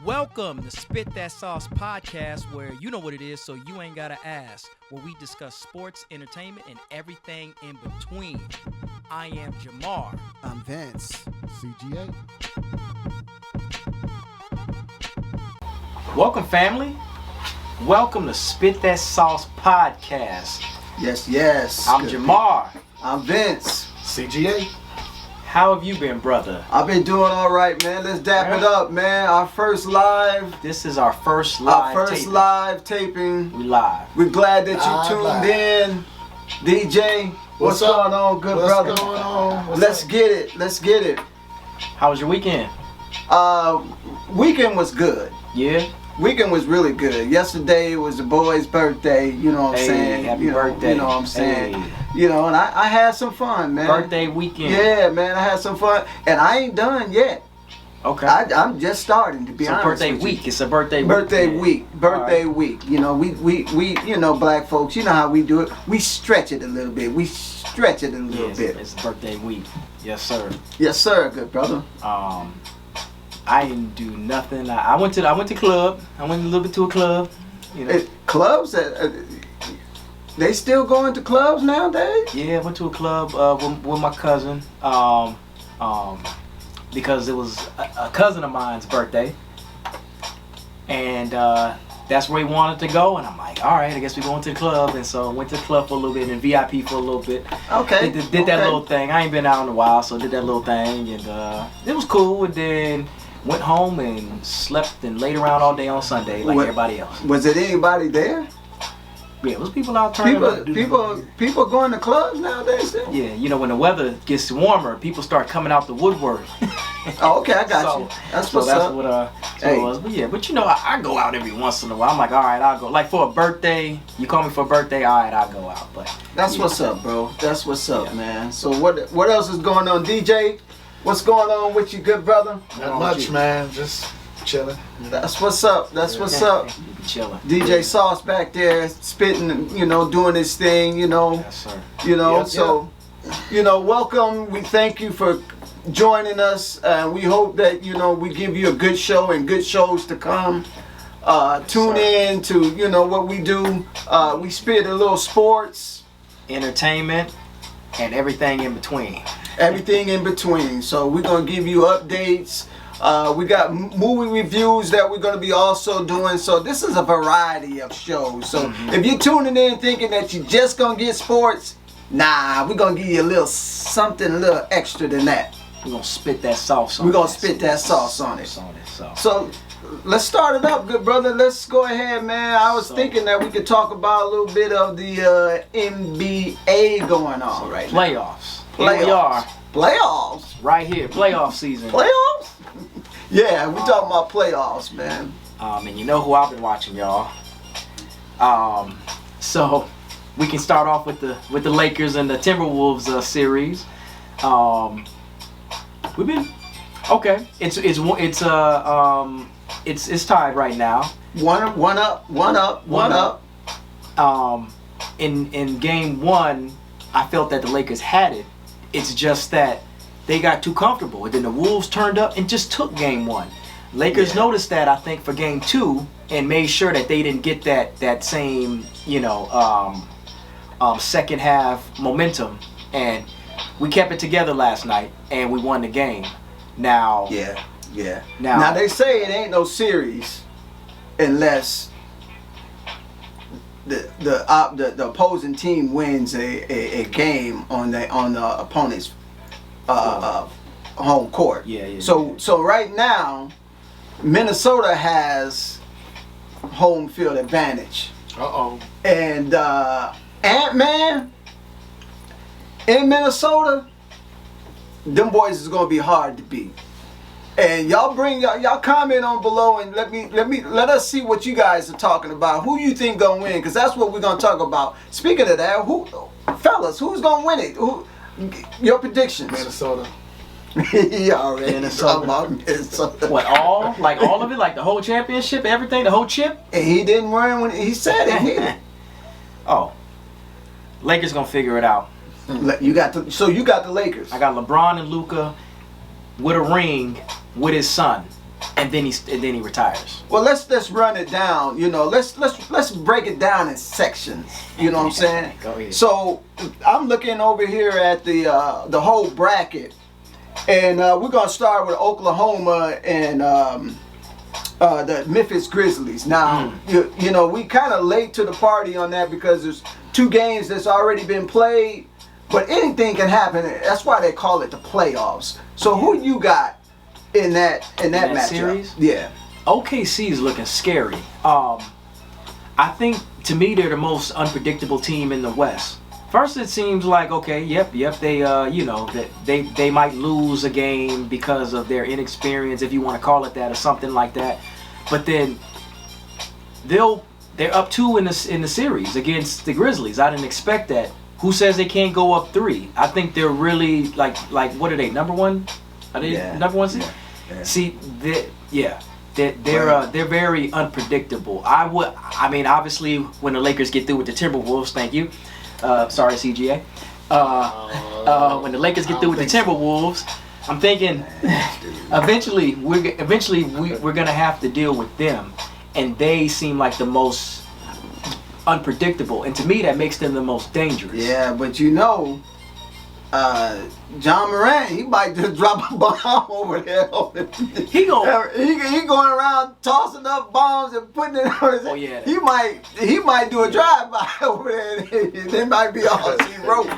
Welcome to Spit That Sauce Podcast, where you know what it is, so you ain't gotta ask, where we discuss sports, entertainment, and everything in between. I am Jamar. I'm Vince. CGA. Welcome, family. Welcome to Spit That Sauce Podcast. Yes. I'm Jamar. I'm Vince. CGA. How have you been, brother? I've been doing all right, man. Let's dap it up, man. Our first live. This is our first live taping. We live. We're glad that you tuned in. DJ, what's going on, good brother? What's going on? Let's get it. How was your weekend? Weekend was good. Yeah? Weekend was really good. Yesterday was the boy's birthday, you know what I'm saying? Happy birthday. You know what I'm saying? Hey. You know, and I had some fun, man. Birthday weekend. Yeah, man, I had some fun. And I ain't done yet. Okay. I'm just starting, to be honest birthday with week. you. It's a birthday week. Birthday week. You know, we you know, black folks, you know how we do it. We stretch it a little bit. Bit. It's birthday week. Yes, sir. Yes, sir, good brother. I didn't do nothing. I went to club. I went a little bit to a club. You know. Clubs? They still going to clubs nowadays? Yeah, I went to a club with my cousin. Because it was a cousin of mine's birthday, and that's where he wanted to go. And I'm like, all right, I guess we're going to the club. And so I went to the club for a little bit and VIP for a little bit. Okay. Did that little thing. I ain't been out in a while, so did that little thing, and it was cool. And then went home and slept and laid around all day on Sunday like everybody else. Was it anybody there? Yeah, it was people out turning up. People going to clubs nowadays still? Yeah, you know, when the weather gets warmer, people start coming out the woodwork. Oh, okay, I got you. That's what's up. What it was. But yeah, but you know, I go out every once in a while. I'm like, all right, I'll go. Like for a birthday, you call me for a birthday, all right, I'll go out. But that's what's up, bro. That's what's up, man. So what else is going on, DJ? What's going on with you, good brother? Not much, man. Just chilling. That's what's up. Chilling. DJ Sauce back there spitting, you know, doing his thing, you know. Yes, sir. You know, Yep. you know, welcome. We thank you for joining us. We hope that, you know, we give you a good show and good shows to come. Tune in to, you know, what we do. We spit a little sports, entertainment, and everything in between. So we're going to give you updates. We got movie reviews that we're going to be also doing. So this is a variety of shows. So if you're tuning in thinking that you're just going to get sports, nah, we're going to give you a little something a little extra than that. We're going to spit that sauce on it. We're going to spit that sauce on it. So So let's start it up, good brother. Let's go ahead, man. I was thinking that we could talk about a little bit of the NBA going on right now. Playoffs. Here we are. Playoffs? Right here. Playoff season. Playoffs? Yeah, we talking about playoffs, man. And you know who I've been watching, y'all. So we can start off with the Lakers and the Timberwolves series. We've been okay. It's tied right now. One up. In game one, I felt that the Lakers had it. It's just that they got too comfortable, and then the Wolves turned up and just took game one. Lakers noticed that, I think, for game two, and made sure that they didn't get that same, you know, second half momentum. And we kept it together last night, and we won the game. Now, yeah. Now they say it ain't no series unless the opposing team wins a game on the opponent's home court. Yeah. So right now, Minnesota has home field advantage. And Ant-Man in Minnesota, them boys is gonna be hard to beat. And y'all comment on below and let us see what you guys are talking about. Who you think gonna win? Because that's what we're gonna talk about. Speaking of that, fellas, who's gonna win it? Your predictions? Minnesota. He already Minnesota. talking about Minnesota. What, all of it, like the whole championship, everything, the whole chip? And he didn't win when he said it. Oh, Lakers gonna figure it out. You got the Lakers. I got LeBron and Luka with a ring with his son. and then he retires. Well, let's run it down. You know, let's break it down in sections. You know what I'm saying? Go ahead. So I'm looking over here at the whole bracket, and we're gonna start with Oklahoma and the Memphis Grizzlies. Now, you know, we kind of late to the party on that because there's 2 games that's already been played, but anything can happen. That's why they call it the playoffs. So who you got in that matchup? Series? Yeah. OKC is looking scary. I think to me they're the most unpredictable team in the West. First, it seems like they they might lose a game because of their inexperience, if you want to call it that, or something like that. But then they're up 2 in the series against the Grizzlies. I didn't expect that. Who says they can't go up 3? I think they're really like what are they, number 1? Are they number 1 seed? Yeah. See, they're very unpredictable. I mean, obviously, when the Lakers get through with the Timberwolves, thank you. Sorry, CGA. When the Lakers get through with the Timberwolves, I'm thinking eventually we're gonna have to deal with them, and they seem like the most unpredictable, and to me that makes them the most dangerous. Yeah, but you know, John Morant, he might just drop a bomb over there. He going around tossing up bombs and putting it on his. Oh yeah. He might do a drive-by over there. They might be all rope.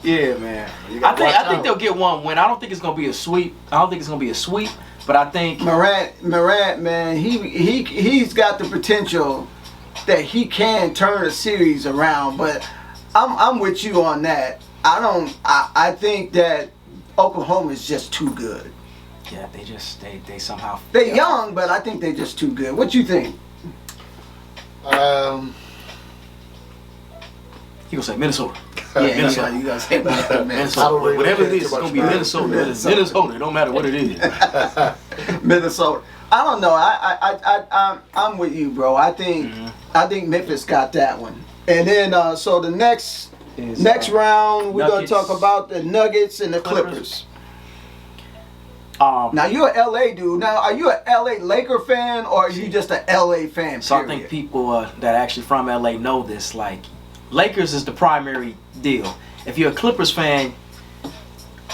Yeah, man. I think they'll get one win. I don't think it's gonna be a sweep. But I think Morant, man, he's got the potential that he can turn a series around. But I'm with you on that. I think that Oklahoma is just too good. Yeah, they somehow. They're young, but I think they're just too good. What you think? You gonna say Minnesota? Yeah, Minnesota. you gotta say Minnesota. Whatever it is, it's gonna be Minnesota. Minnesota. It don't matter what it is. Minnesota. I don't know. I'm with you, bro. I think Memphis got that one. And then so the next round, we're going to talk about the Nuggets and the Clippers. Now, you're an LA dude. Now, are you an LA Laker fan, or are you just an LA fan? So I think people that are actually from LA know this. Like, Lakers is the primary deal. If you're a Clippers fan,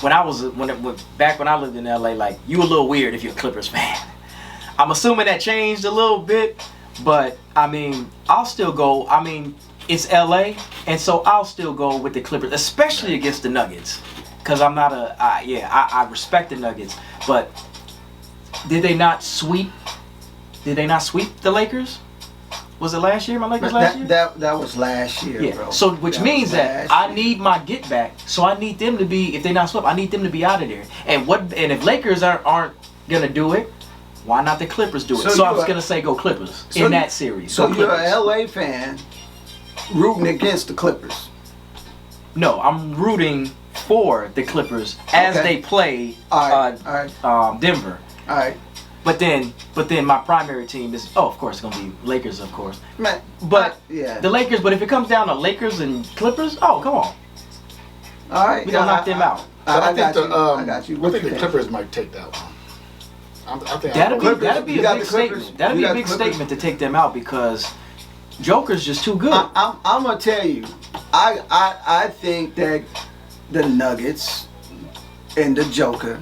back when I lived in LA, like, you a little weird if you're a Clippers fan. I'm assuming that changed a little bit, but I mean, I'll still go. I mean, it's LA, and so I'll still go with the Clippers, especially against the Nuggets, because I'm not I respect the Nuggets, but did they not sweep the Lakers? Was it last year? My Lakers last year? That was last year, yeah. bro. So which means that I need my get back. So I need them to be, if they're not swept, I need them to be out of there. And if Lakers aren't gonna do it, why not the Clippers do it? So I was gonna say go Clippers in that series. So you're an LA fan rooting against the Clippers? No, I'm rooting for the Clippers as they play Denver. All right. But then my primary team is of course it's gonna be Lakers, of course. Man, the Lakers. But if it comes down to Lakers and Clippers, oh come on. All right, we gonna knock them out. I got you. I think the Clippers might take that one. That'd be a big statement. That'd be a big statement to take them out because Joker's just too good. I'm gonna tell you, I think that the Nuggets and the Joker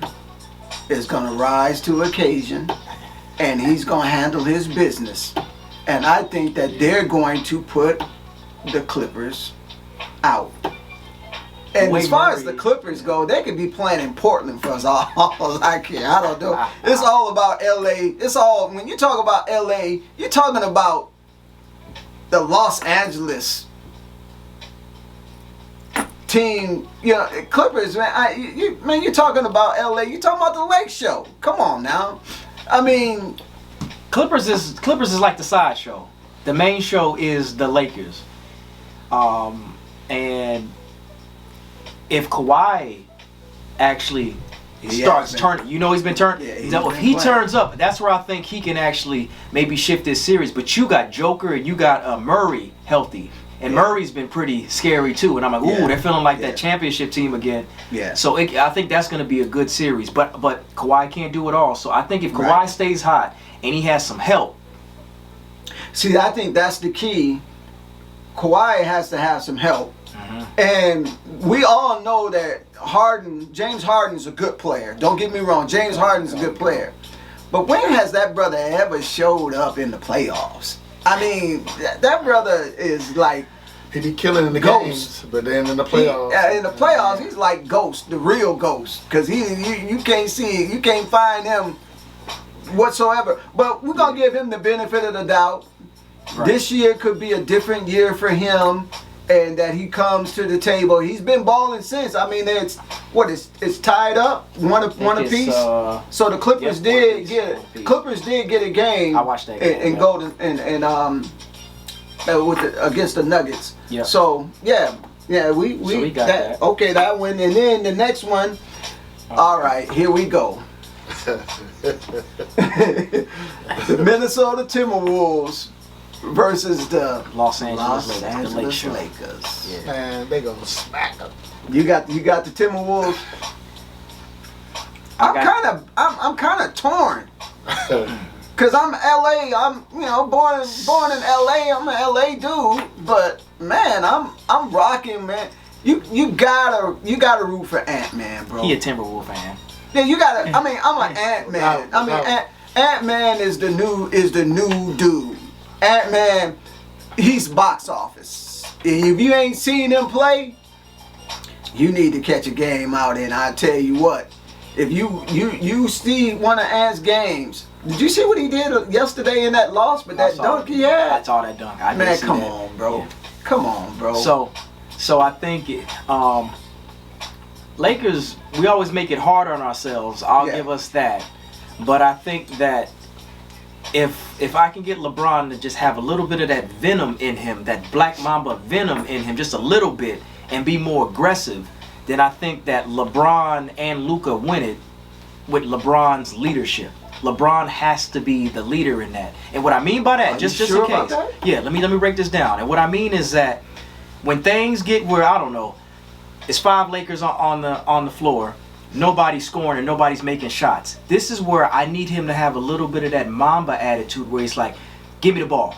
is gonna rise to occasion, and he's gonna handle his business, and I think that they're going to put the Clippers out. And as far as the Clippers go, they could be playing in Portland for us all I care. I don't know. It's all about LA. When you talk about LA, you're talking about the Los Angeles team. You know, Clippers, man. You're talking about LA. You're talking about the Lake Show. Come on now. I mean, Clippers is like the sideshow. The main show is the Lakers. And if Kawhi actually starts turning, he's been turning. Yeah, if he turns up, that's where I think he can actually maybe shift this series. But you got Joker and you got Murray healthy, And Murray's been pretty scary too. And I'm like, ooh, they're feeling like that championship team again. Yeah. So I think that's going to be a good series. But Kawhi can't do it all. So I think if Kawhi stays hot and he has some help. See, I think that's the key. Kawhi has to have some help. And we all know that James Harden's a good player. Don't get me wrong, James Harden's a good player. But when has that brother ever showed up in the playoffs? I mean, that brother is like he be killing in the games, but then in the playoffs. In the playoffs, he's like Ghost, the real Ghost, because you can't see, you can't find him whatsoever. But we're gonna give him the benefit of the doubt. Right. This year could be a different year for him, and that he comes to the table. He's been balling since. I mean, it's tied up one apiece. So the Clippers did get a game. I watched that game in Golden and against the Nuggets. Yeah. So we got that. Okay, that one, and then the next one. All right, here we go. The Minnesota Timberwolves versus the Los Angeles Lakers. Yeah. Man, they gonna smack them. You got the Timberwolves. I'm kind of torn. Cause I'm LA. I'm born in LA. I'm an LA dude. But man, I'm rocking, man. You gotta root for Ant-Man, bro. He a Timberwolf fan. Yeah, you gotta. I mean, I'm an Ant-Man. I mean, Ant-Man is the new dude. Ant-Man, he's box office. If you ain't seen him play, you need to catch a game out. And I tell you what, if you see one of Ant's games, did you see what he did yesterday in that loss? But that dunk he had. I saw that dunk. Man, come on, bro. Yeah. Come on, bro. So I think Lakers, we always make it hard on ourselves. I'll give us that. But I think that if I can get LeBron to just have a little bit of that venom in him, that Black Mamba venom in him, just a little bit, and be more aggressive, then I think that LeBron and Luka win it with LeBron's leadership. LeBron has to be the leader in that. And what I mean by that, just sure in case. Yeah, let me break this down. And what I mean is that when things get where, I don't know, it's 5 Lakers on the floor, nobody's scoring and nobody's making shots. This is where I need him to have a little bit of that Mamba attitude where he's like, give me the ball.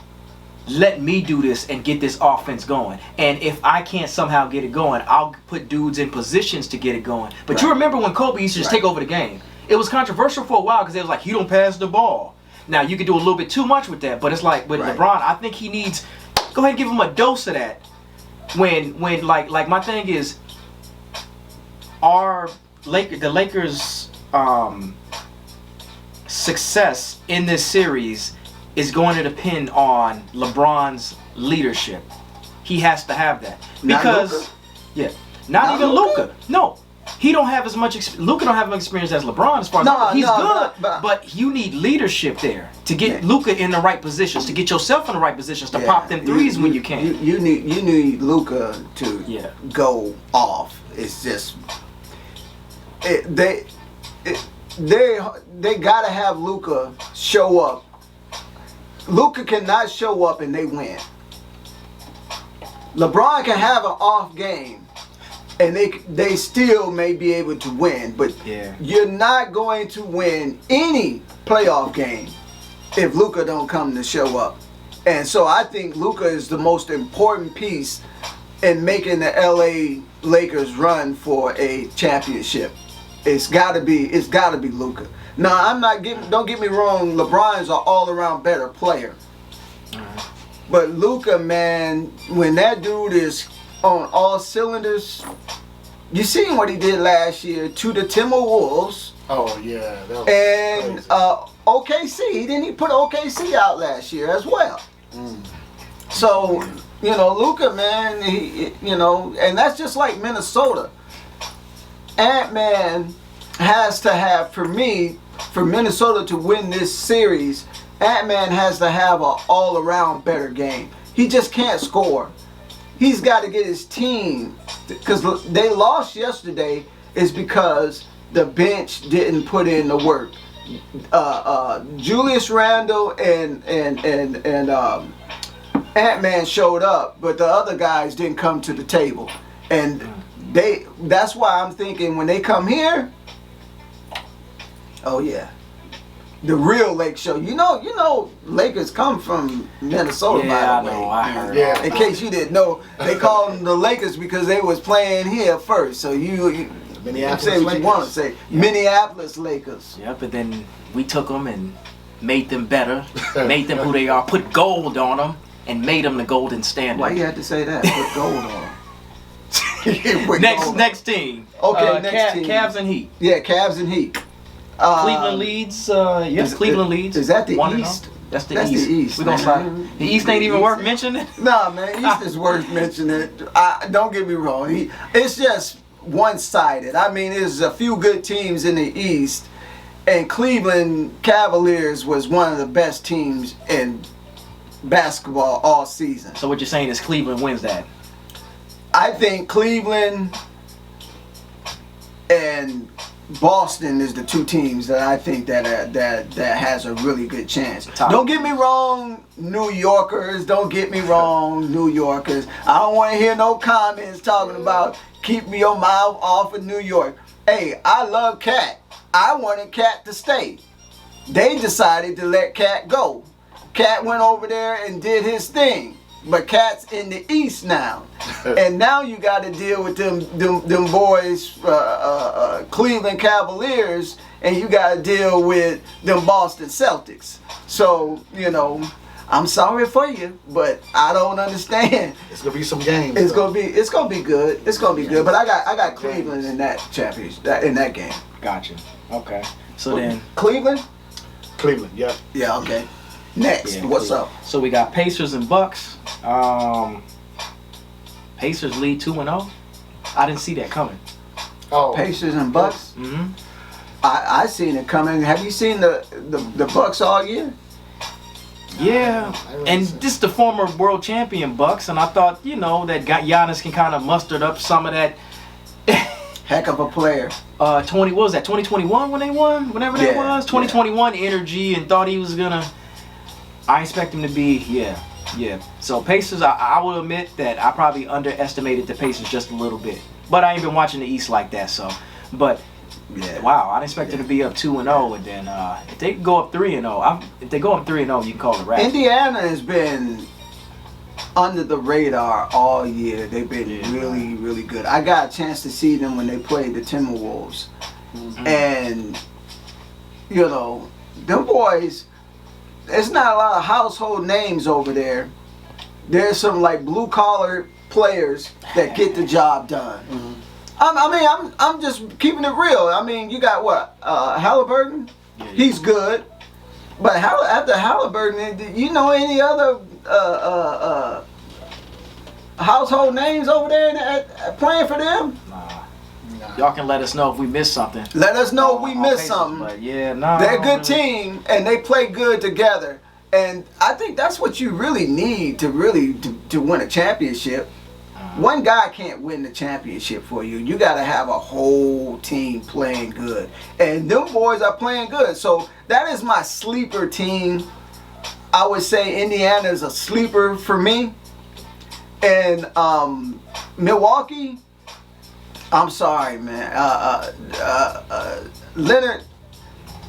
Let me do this and get this offense going. And if I can't somehow get it going, I'll put dudes in positions to get it going. But you remember when Kobe used to just take over the game. It was controversial for a while because it was like, you don't pass the ball. Now, you could do a little bit too much with that, but it's like with LeBron, I think he needs, go ahead and give him a dose of that. When like my thing is, the Lakers' success in this series is going to depend on LeBron's leadership. He has to have that because not even Luka. No, he don't have as much. Luka don't have much experience as LeBron as far as he's good, but you need leadership there to get Luka in the right positions, to get yourself in the right positions to pop them threes when you can. You need Luka to go off. It's just. They gotta have Luka show up. Luka cannot show up and they win. LeBron can have an off game and they still may be able to win, but you're not going to win any playoff game if Luka don't come to show up. And so I think Luka is the most important piece in making the LA Lakers run for a championship. It's gotta be Luka. Now don't get me wrong, LeBron's an all-around better player. But Luka, man, when that dude is on all cylinders, you seen what he did last year to the Timberwolves. Oh yeah, that was and crazy. OKC, he put OKC out last year as well. So, Luka, man, and that's just like Minnesota. Ant-Man has to have, for Minnesota to win this series, Ant-Man has to have an all-around better game. He just can't score. He's got to get his team, because they lost yesterday, is because the bench didn't put in the work. Julius Randle and Ant-Man showed up, but the other guys didn't come to the table. And that's why I'm thinking when they come here, oh yeah, the real Lake Show. You know, Lakers come from Minnesota, by the way. I heard. Yeah. In case you didn't know, they called them the Lakers because they was playing here first. So you Minneapolis say what Lakers. you want to say. Yeah. Minneapolis Lakers. Yeah, but then we took them and made them better, made them who they are, put gold on them, and made them the golden standard. Why you had to say that? Put gold on. Put next gold. next team. Okay, next team. Cavs and Heat. Yeah, Cavs and Heat. Cleveland leads. Yes, Cleveland leads. Is that the 1-0. East? That's the That's East. the East, We gonna man. slide. The East ain't even worth mentioning. Nah, man, East is worth mentioning. Don't get me wrong. It's just one-sided. I mean, there's a few good teams in the East, and Cleveland Cavaliers was one of the best teams in basketball all season. So what you're saying is Cleveland wins that. I think Cleveland and Boston is the two teams that I think that has a really good chance. Don't get me wrong, New Yorkers. Don't get me wrong, New Yorkers. I don't want to hear no comments talking about keep your mouth off of New York. Hey, I love Cat. I wanted Cat to stay. They decided to let Cat go. Cat went over there and did his thing. But Cat's in the East now. And now you got to deal with them boys, Cleveland Cavaliers, and you got to deal with them Boston Celtics. So, I'm sorry for you, but I don't understand. It's gonna be some games. It's gonna be good. It's gonna be good. But I got Cleveland in that championship, in that game. Gotcha. Okay. So then. Cleveland? Cleveland, yeah. Yeah, okay. Next, Yeah, what's Cleveland. up? So we got Pacers and Bucks. Pacers lead 2-0. I didn't see that coming. Oh, Pacers and Bucks? Mm-hmm. I seen it coming. Have you seen the Bucks all year? Yeah, and this the former world champion Bucks, and I thought, that Giannis can kind of muster up some of that. Heck of a player. 2021 when they won? Whenever that was? 2021 energy, and thought he was gonna. I expect him to be, yeah. So Pacers, I will admit that I probably underestimated the Pacers just a little bit. But I ain't been watching the East like that, so. But, wow, I didn't expect it to be up 2-0, and then if they go up 3-0, if they go up 3-0, you can call it a wrap. Indiana has been under the radar all year. They've been really, really good. I got a chance to see them when they played the Timberwolves. Mm-hmm. And, them boys, there's not a lot of household names over there. There's some blue collar players that get the job done. Mm-hmm. I'm just keeping it real. I mean, you got what? Halliburton? Yeah. He's good. But after Halliburton, you know any other household names over there playing for them? Nah. Y'all can let us know if we missed something. Let us know if we missed something. But they're a good team, and they play good together. And I think that's what you really need to win a championship. One guy can't win the championship for you. You got to have a whole team playing good. And them boys are playing good. So that is my sleeper team. I would say Indiana is a sleeper for me. And Milwaukee, I'm sorry, man. Leonard,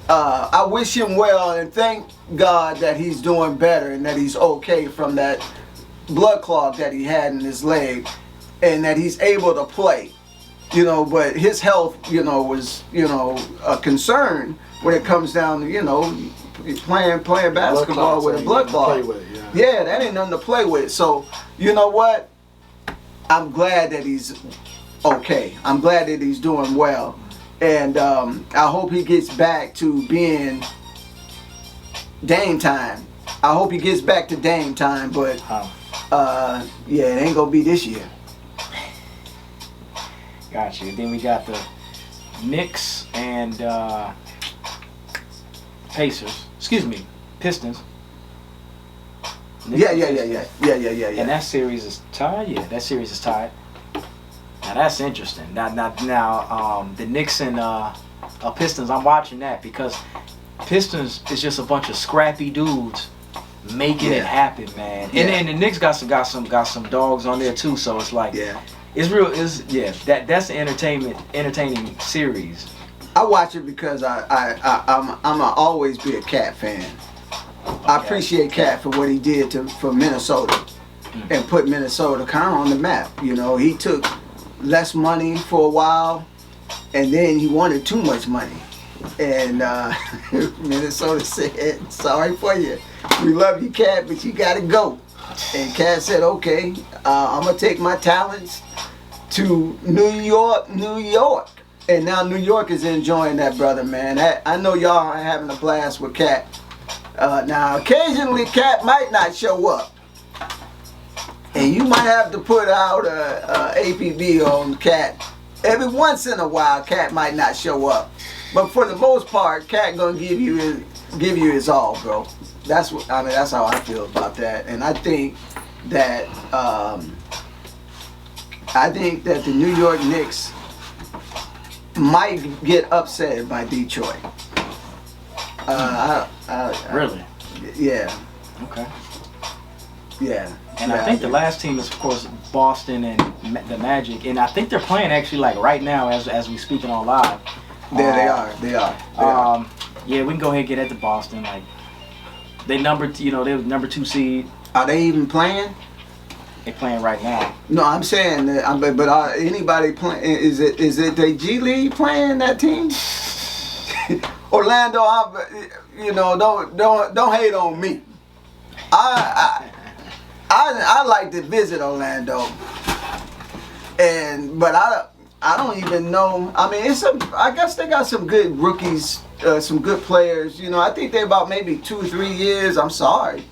I wish him well, and thank God that he's doing better and that he's okay from that blood clot that he had in his leg, and that he's able to play. But his health, was, a concern when it comes down to, playing basketball with a blood clot. Yeah, that ain't nothing to play with. So, you know what? I'm glad that he's okay. I'm glad that he's doing well. And I hope he gets back to being Dame time. I hope he gets back to Dame time, but it ain't gonna be this year. Gotcha. Then we got the Knicks and Pistons. Yeah. And that series is tied. Yeah, that series is tied. Now that's interesting. Now, the Knicks and Pistons. I'm watching that because Pistons is just a bunch of scrappy dudes making it happen, man. And the Knicks got some dogs on there too. So it's like, it's real. That's an entertaining series. I watch it because I'm always be a Cat fan. I appreciate Cat for what he did for Minnesota and put Minnesota kind of on the map. You know, he took less money for a while, and then he wanted too much money, and Minnesota said, "Sorry for you. We love you, Cat, but you gotta go." And Cat said, "Okay, I'm gonna take my talents to New York. And now New York is enjoying that, brother, man. I know y'all are having a blast with Cat. Now, occasionally, Cat might not show up. And you might have to put out a APB on Cat. Every once in a while, Cat might not show up. But for the most part, Cat gonna give you his all, bro. That's how I feel about that. And I think that the New York Knicks might get upset by Detroit. Really? Yeah. Okay. Yeah. And I think the last team is, of course, Boston and the Magic, and I think they're playing actually like right now as we speaking on live. Yeah, they are. Yeah, we can go ahead and get at the Boston. Like they were number 2 seed. Are they even playing? They're playing right now. No, I'm saying that. But anybody playing? Is it the G League playing that team? Orlando, don't hate on me. I like to visit Orlando, but I don't even know. I mean, I guess they got some good rookies, some good players. You know, I think they're about maybe 2 or 3 years. I'm sorry.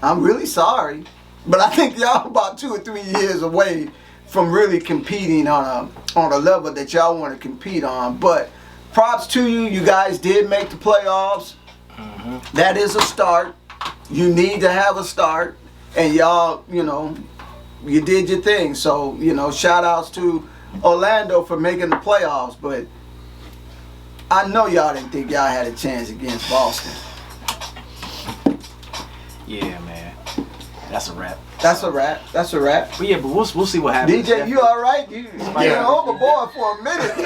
I'm really sorry, but I think y'all about 2 or 3 years away from really competing on a level that y'all want to compete on. But props to you. You guys did make the playoffs. That is a start. You need to have a start, and y'all, you did your thing. So, shout outs to Orlando for making the playoffs, but I know y'all didn't think y'all had a chance against Boston. Yeah, man. That's a wrap. That's a wrap. But yeah, but we'll see what happens. DJ, you all right? You went overboard for a minute.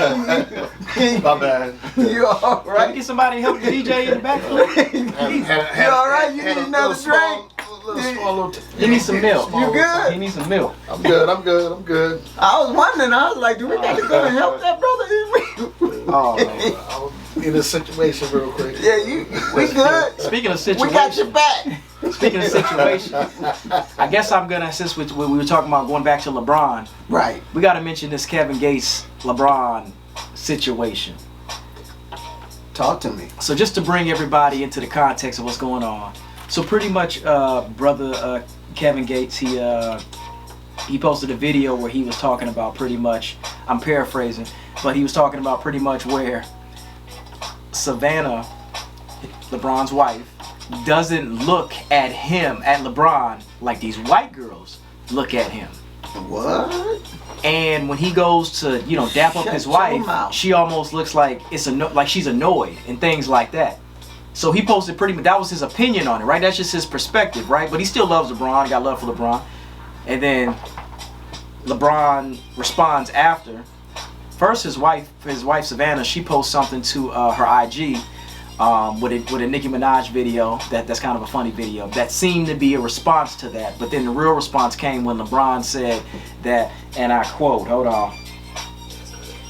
My bad. You all right? Can we get somebody to help the DJ in the back? You all right? You need another drink? He needs some milk. You good? He needs some milk. I'm good. I was wondering. I was like, do we got to go and help that brother? Oh, man. I was in a situation real quick. Yeah, we good. Speaking of situation, we got your back. Speaking of situation, I guess since we were talking about going back to LeBron, right? We got to mention this Kevin Gates LeBron situation. Talk to me. So just to bring everybody into the context of what's going on. So pretty much, brother Kevin Gates, he posted a video where he was talking about pretty much, I'm paraphrasing, but he was talking about pretty much where Savannah, LeBron's wife, doesn't look at him, at LeBron, like these white girls look at him. What? And when he goes to, dap up his wife, she almost looks like like she's annoyed and things like that. So he posted that was his opinion on it, right? That's just his perspective, right? But he still loves LeBron, got love for LeBron. And then LeBron responds after. First, his wife Savannah, she posts something to her IG with a Nicki Minaj video that's kind of a funny video that seemed to be a response to that. But then the real response came when LeBron said that, and I quote, hold on,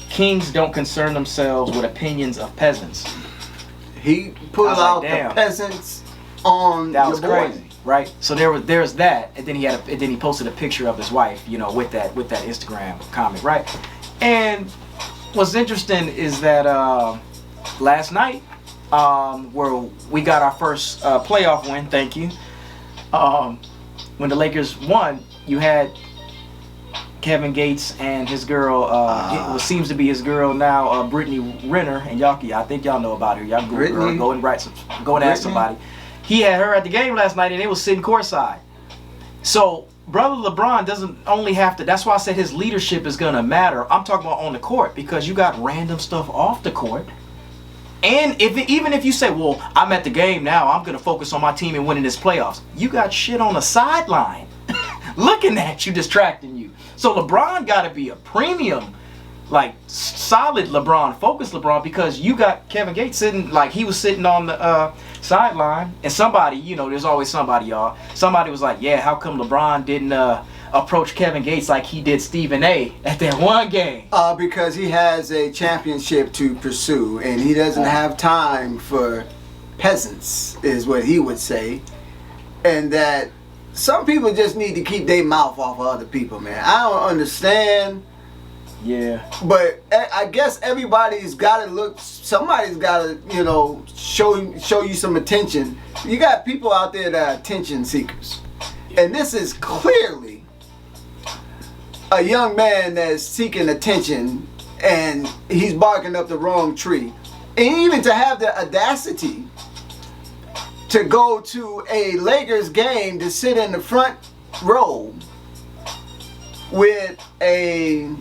"Kings don't concern themselves with opinions of peasants." He put out the peasants on that was your crazy, boy. right? So there's that, and then he posted a picture of his wife, with that Instagram comment, right? And what's interesting is that last night, where we got our first playoff win, thank you. When the Lakers won, you had Kevin Gates and his girl, what seems to be his girl now, Brittany Renner, and I think y'all know about her. Y'all go and ask somebody. He had her at the game last night, and they was sitting courtside. So brother LeBron doesn't only have to. That's why I said his leadership is gonna matter. I'm talking about on the court, because you got random stuff off the court And even if you say, well, I'm at the game now, I'm going to focus on my team and winning this playoffs. You got shit on the sideline looking at you, distracting you. So LeBron got to be a premium, like solid LeBron, focused LeBron, because you got Kevin Gates sitting, like he was sitting on the sideline, and somebody, you know, there's always somebody, y'all. Somebody was like, yeah, how come LeBron didn't approach Kevin Gates like he did Stephen A. at that one game? Because he has a championship to pursue, and he doesn't have time for peasants, is what he would say. And that some people just need to keep their mouth off of other people, man. I don't understand. Yeah. But I guess everybody's got to look, somebody's got to, you know, show you some attention. You got people out there that are attention seekers. And this is clearly a young man that's seeking attention, and he's barking up the wrong tree. And even to have the audacity to go to a Lakers game to sit in the front row with a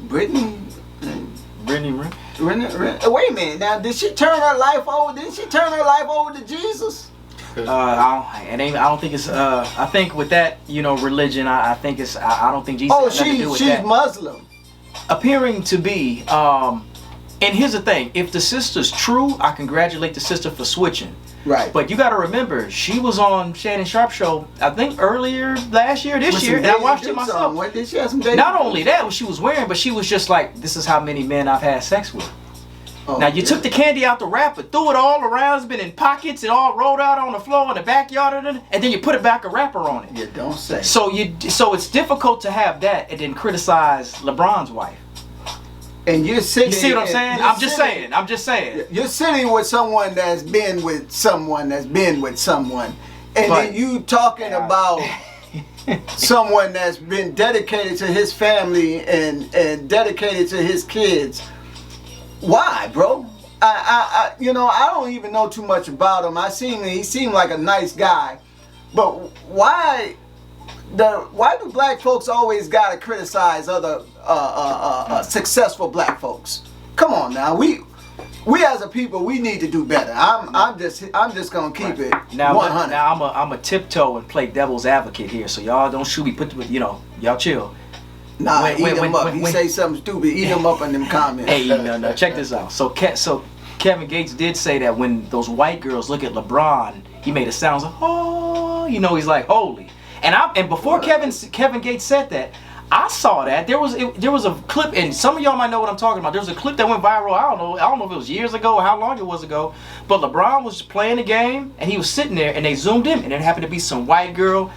Brittany. Wait a minute. Now, did she turn her life over? Didn't she turn her life over to Jesus? I don't think it's. I think with that, you know, religion. I think it's. I don't think Jesus. Oh, has nothing to do with she's that. Muslim. Appearing to be. And here's the thing: if the sister's true, I congratulate the sister for switching. Right. But you got to remember, she was on Shannon Sharp show, I think earlier last year, this year, and I watched it myself. What did she have some Not only that, what she was wearing, but she was just like, this is how many men I've had sex with. Oh, now you took the candy out the wrapper, threw it all around, it's been in pockets, it all rolled out on the floor in the backyard, and then you put it back a wrapper on it. You don't say. So it's difficult to have that and then criticize LeBron's wife. And you're sitting. You see what I'm saying? I'm just saying. You're sitting with someone that's been with someone that's been with someone, and then you talking about someone that's been dedicated to his family and dedicated to his kids. Why, bro? I don't even know too much about him. He seemed like a nice guy, but why do black folks always gotta criticize other successful black folks? Come on now, we as a people, we need to do better. I'm just gonna keep it 100. Now I'm a tiptoe and play devil's advocate here, so y'all don't shoot me. Y'all chill. Nah, eat them up. He say something stupid, eat them up in them comments. Hey, no, check this out. So Kevin Gates did say that when those white girls look at LeBron, he made a sound like, oh, you know, he's like, holy. And before Kevin Gates said that, I saw that there was a clip, and some of y'all might know what I'm talking about. There was a clip that went viral. I don't know if it was years ago or how long it was ago, but LeBron was playing the game and he was sitting there, and they zoomed in, and there happened to be some white girl.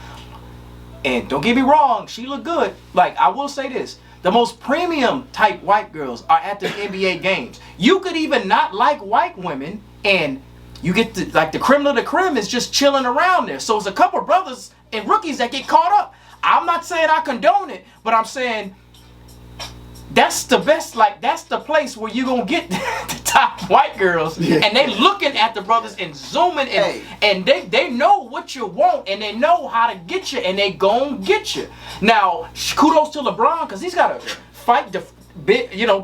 And don't get me wrong, she looked good. Like, I will say this: the most premium type white girls are at the NBA games. You could even not like white women, and you get the creme of the creme is just chilling around there. So it's a couple brothers and rookies that get caught up. I'm not saying I condone it, but I'm saying that's the best, like that's the place where you gonna get the top white girls, and they looking at the brothers and zooming in, and they know what you want, and they know how to get you, and they gon' get you. Now, kudos to LeBron, because he's got to fight,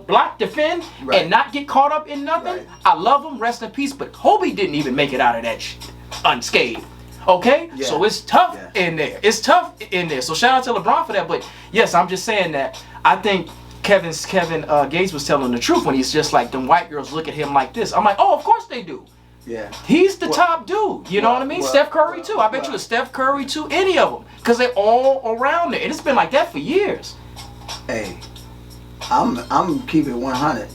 block, defend, and not get caught up in nothing. Right. I love him, rest in peace, but Kobe didn't even make it out of that shit unscathed. Okay? Yeah. So it's tough in there. It's tough in there. So shout out to LeBron for that. But yes, I'm just saying that I think Kevin Gates was telling the truth when he's just like, them white girls look at him like this. I'm like, oh, of course they do. Yeah. He's the top dude. You know what I mean? Steph Curry too. I bet you it's Steph Curry too, any of them. Because they're all around there. And it's been like that for years. Hey, I'm keeping it 100.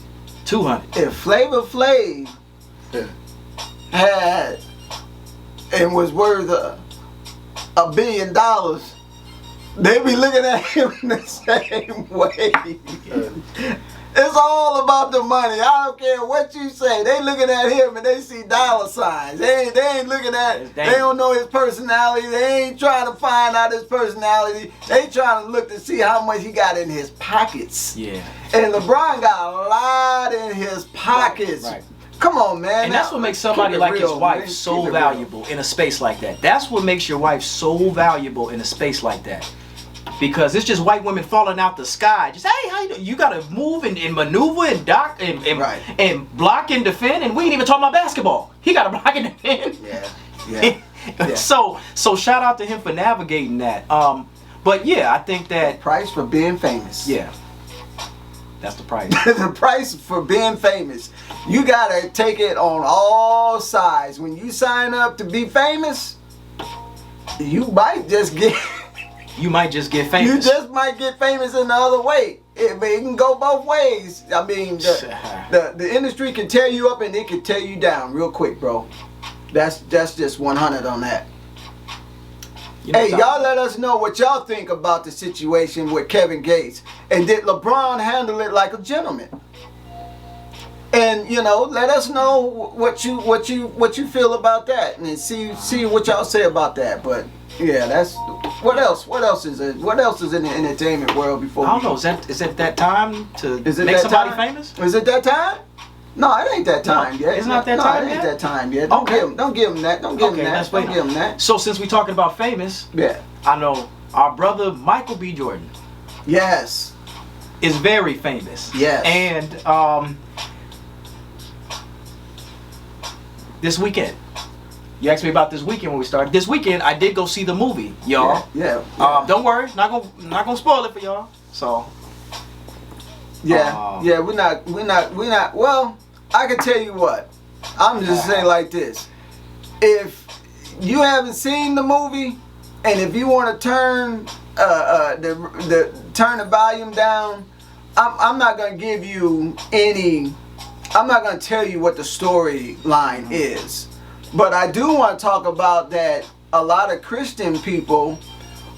200. If Flavor Flav had and was worth $1 billion, they be looking at him in the same way. It's all about the money. I don't care what you say. They looking at him and they see dollar signs. They ain't looking at, they don't know his personality. They ain't trying to find out his personality. They trying to look to see how much he got in his pockets. Yeah. And LeBron got a lot in his pockets. Right. Come on, man. And that's what makes somebody like his wife so valuable in a space like that. That's what makes your wife so valuable in a space like that. because it's just white women falling out the sky. Just, hey, how you doing? You gotta move and maneuver and dock and block and defend, and we ain't even talking about basketball. He gotta block and defend. Yeah. So shout out to him for navigating that. But yeah, I think that price for being famous. Yeah. That's the price. The price for being famous. You gotta take it on all sides. When you sign up to be famous, you might just get famous. You just might get famous in the other way. It can go both ways. I mean, the industry can tear you up and it can tear you down real quick, bro. That's just 100 on that. Hey, y'all let us know what y'all think about the situation with Kevin Gates. And did LeBron handle it like a gentleman? And let us know what you feel about that, and see what y'all say about that. But yeah, that's what else is it? What else is in the entertainment world before? I don't know. Is it that time to make somebody famous? Is it that time? No, it ain't that time yet. It's not that time yet? It ain't that time yet. Don't give him that. Don't give him that. So since we talking about famous, I know our brother Michael B. Jordan. Yes. Is very famous. Yes. And this weekend. You asked me about this weekend when we started. This weekend I did go see the movie, y'all. Yeah. Don't worry, not gonna spoil it for y'all. So we're not. Well, I can tell you what. I'm just saying like this. If you haven't seen the movie, and if you want to turn turn the volume down, I'm not gonna give you any. I'm not gonna tell you what the storyline is, but I do want to talk about that. A lot of Christian people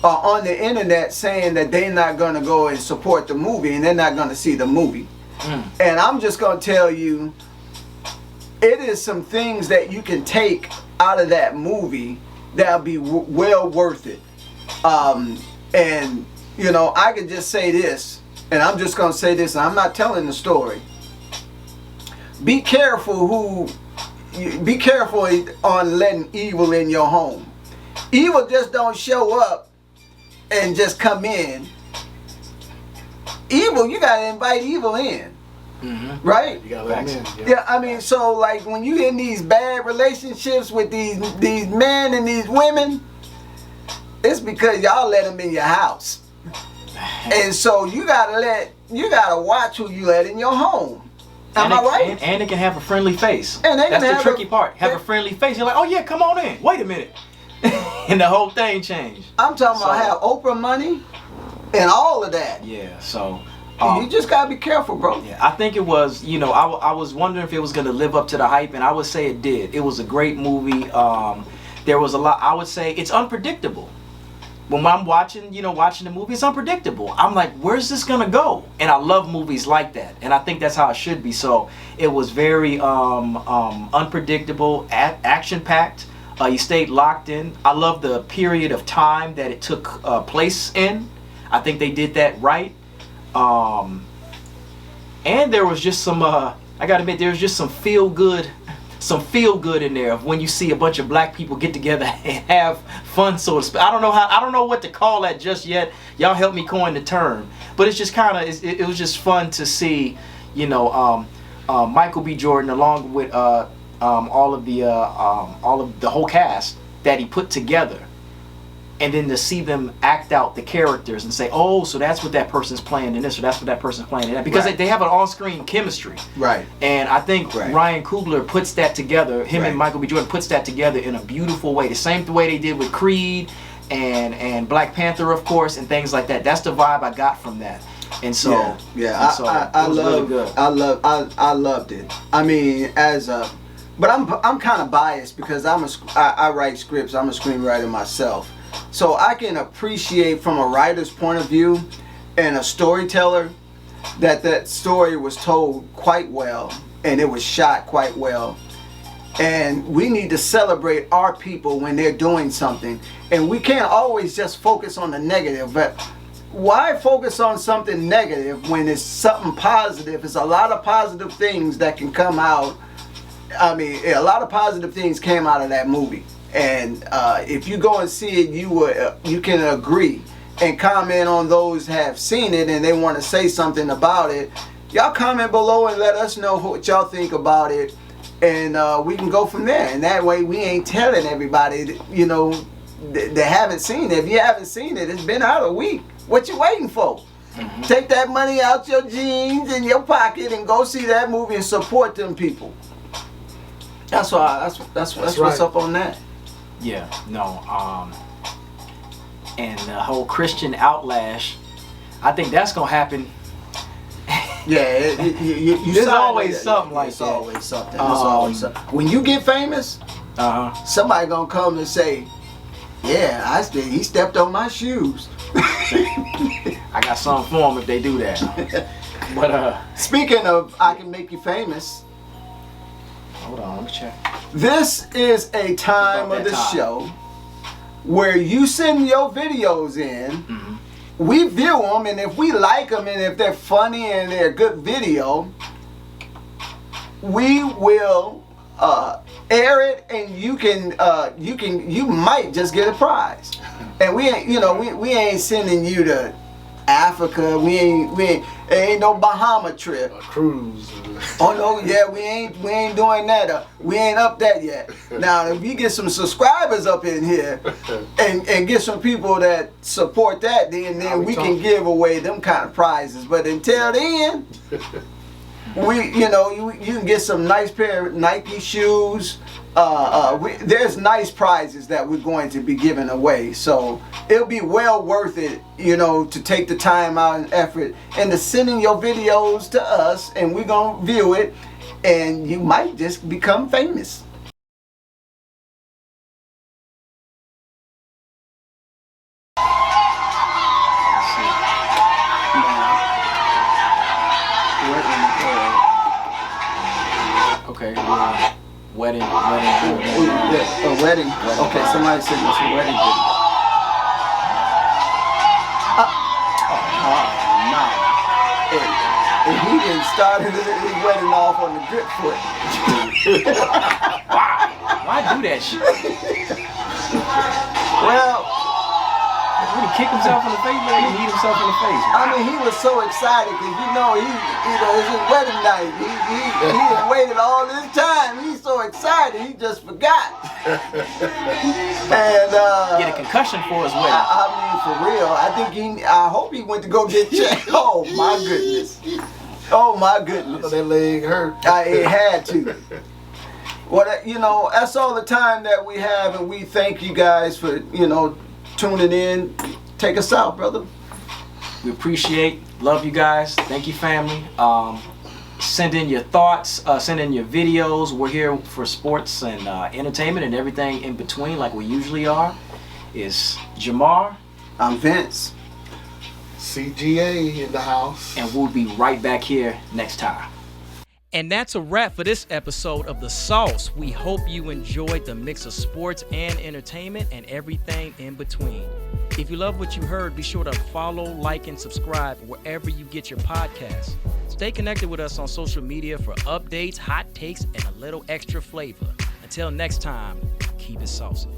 are on the internet saying that they're not gonna go and support the movie, and they're not gonna see the movie. And I'm just gonna tell you, it is some things that you can take out of that movie that'll be well worth it. And I could just say this, and I'm just gonna say this, and I'm not telling the story. Be careful on letting evil in your home. Evil just don't show up and just come in. Evil, you gotta invite evil in. Right? You gotta let them in. Yeah, I mean, so like when you in these bad relationships with these men and these women, it's because y'all let them in your house. And so you gotta watch who you let in your home. Am I right? And it can have a friendly face. And that's the tricky part. Have a friendly face. You're like, oh yeah, come on in. Wait a minute. And the whole thing changed. I'm talking about have Oprah money and all of that. Yeah, so you just gotta be careful, bro. Yeah, I think it was, I was wondering if it was gonna live up to the hype, and I would say it did. It was a great movie. There was a lot. I would say it's unpredictable. When I'm watching the movie, it's unpredictable. I'm like, where's this gonna go? And I love movies like that, and I think that's how it should be. So it was very unpredictable, action-packed. You stayed locked in. I love the period of time that it took place in. I think they did that right. And there was just some, I gotta admit, there was just some feel good in there of when you see a bunch of black people get together and have fun, so to speak. I don't know what to call that just yet. Y'all help me coin the term. But it's just kind of, it was just fun to see, Michael B. Jordan along with all of the whole cast that he put together. And then to see them act out the characters and say, oh, so that's what that person's playing in this, or that's what that person's playing in that. Because they have an on-screen chemistry. Right. And I think Ryan Coogler puts that together, and Michael B. Jordan puts that together in a beautiful way. The same way they did with Creed and Black Panther, of course, and things like that. That's the vibe I got from that. And so, I loved it. I mean, but I'm kind of biased because I write scripts. I'm a screenwriter myself. So I can appreciate from a writer's point of view and a storyteller that story was told quite well and it was shot quite well. And we need to celebrate our people when they're doing something. And we can't always just focus on the negative. But why focus on something negative when it's something positive? There's a lot of positive things that can come out. I mean, a lot of positive things came out of that movie. And if you go and see it, you can agree and comment on those have seen it and they want to say something about it, y'all comment below and let us know what y'all think about it, and we can go from there. And that way we ain't telling everybody, you know, that haven't seen it. If you haven't seen it, it's been out a week. What you waiting for? Mm-hmm. Take that money out your jeans in your pocket and go see that movie and support them people. That's what's up on that. Yeah, no, and the whole Christian outlash, I think that's gonna happen. Yeah, there's always something like that. There's always something. There's always something. When you get famous, somebody gonna come and say, "Yeah, he stepped on my shoes." I got something for them if they do that. But speaking of, I can make you famous. Hold on, let me check. This is a time of the show where you send your videos in. Mm-hmm. We view them, and if we like them, and if they're funny and they're a good video, we will air it, and you might just get a prize. And we ain't, you know, we ain't sending you to Africa. We ain't no Bahama trip. A cruise. Oh no, yeah, we ain't doing that. We ain't up that yet. Now, if we get some subscribers up in here and get some people that support that, then we can give away them kind of prizes. But until then, you can get some nice pair of Nike shoes. There's nice prizes that we're going to be giving away, so it'll be well worth it, you know, to take the time out and effort and to sending your videos to us, and we're gonna view it, and you might just become famous. Okay. Wedding. A wedding. Okay, somebody said it's a wedding video. No. And he didn't start his wedding off on the drip foot. Why do that shit? Well, would he kick himself in the face? Or he hit himself in the face? I mean, he was so excited because it's his wedding night. He had waited all this time. He's so excited, he just forgot. And get a concussion for his wedding. I mean, for real. I hope he went to go get checked. Oh my goodness. Oh my goodness. That leg hurt. It had to. Well, you know, that's all the time that we have, and we thank you guys for, you know, tuning in. Take us out, brother. We appreciate, love you guys. Thank you, family. Send in your thoughts, send in your videos. We're here for sports and entertainment and everything in between, like we usually are. It's Jamar. I'm Vince. CGA in the house. And we'll be right back here next time. And that's a wrap for this episode of The Sauce. We hope you enjoyed the mix of sports and entertainment and everything in between. If you love what you heard, be sure to follow, like, and subscribe wherever you get your podcasts. Stay connected with us on social media for updates, hot takes, and a little extra flavor. Until next time, keep it saucy.